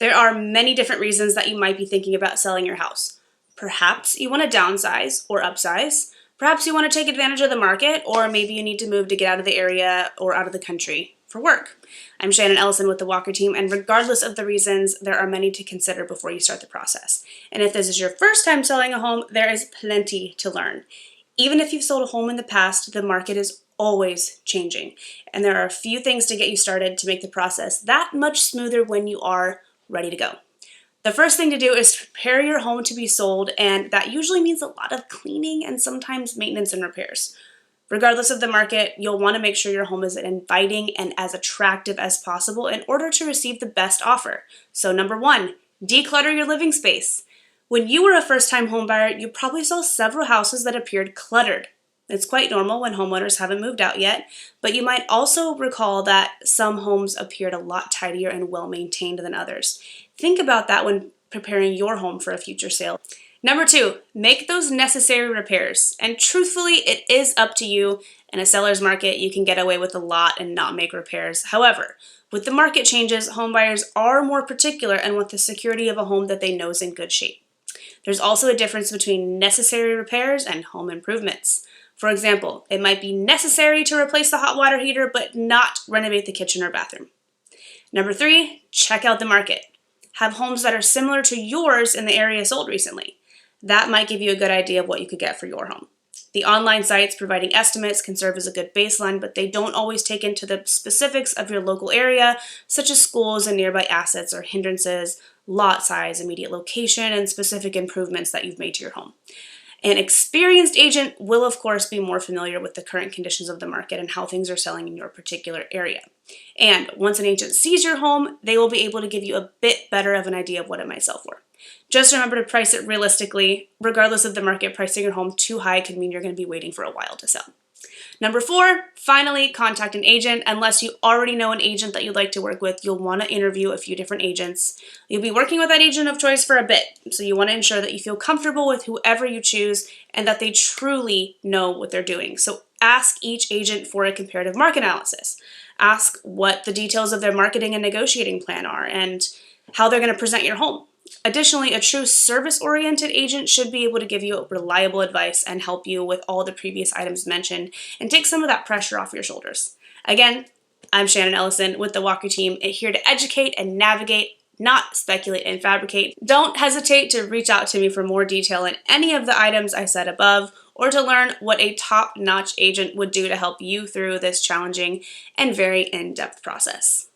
There are many different reasons that you might be thinking about selling your house. Perhaps you want to downsize or upsize. Perhaps you want to take advantage of the market, or maybe you need to move to get out of the area or out of the country for work. I'm Shannon Ellison with the Walker team, and regardless of the reasons, there are many to consider before you start the process. And if this is your first time selling a home, there is plenty to learn. Even if you've sold a home in the past, the market is always changing, and there are a few things to get you started to make the process that much smoother when you are ready to go. The first thing to do is prepare your home to be sold, and that usually means a lot of cleaning and sometimes maintenance and repairs. Regardless of the market, you'll want to make sure your home is inviting and as attractive as possible in order to receive the best offer. So number one, declutter your living space. When you were a first-time home buyer, you probably saw several houses that appeared cluttered. It's quite normal when homeowners haven't moved out yet, but you might also recall that some homes appeared a lot tidier and well-maintained than others. Think about that when preparing your home for a future sale. Number two, make those necessary repairs. And truthfully, it is up to you. In a seller's market, you can get away with a lot and not make repairs. However, with the market changes, homebuyers are more particular and want the security of a home that they know is in good shape. There's also a difference between necessary repairs and home improvements. For example, it might be necessary to replace the hot water heater, but not renovate the kitchen or bathroom. Number three, check out the market. Have homes that are similar to yours in the area sold recently. That might give you a good idea of what you could get for your home. The online sites providing estimates can serve as a good baseline, but they don't always take into the specifics of your local area, such as schools and nearby assets or hindrances, lot size, immediate location, and specific improvements that you've made to your home. An experienced agent will, of course, be more familiar with the current conditions of the market and how things are selling in your particular area. And once an agent sees your home, they will be able to give you a bit better of an idea of what it might sell for. Just remember to price it realistically. Regardless of the market, pricing your home too high could mean you're going to be waiting for a while to sell. Number four, finally, contact an agent. Unless you already know an agent that you'd like to work with, you'll want to interview a few different agents. You'll be working with that agent of choice for a bit, so you want to ensure that you feel comfortable with whoever you choose and that they truly know what they're doing. So ask each agent for a comparative market analysis. Ask what the details of their marketing and negotiating plan are and how they're going to present your home. Additionally, a true service-oriented agent should be able to give you reliable advice and help you with all the previous items mentioned and take some of that pressure off your shoulders. Again, I'm Shannon Ellison with the Walker team, here to educate and navigate, not speculate and fabricate. Don't hesitate to reach out to me for more detail on any of the items I said above, or to learn what a top-notch agent would do to help you through this challenging and very in-depth process.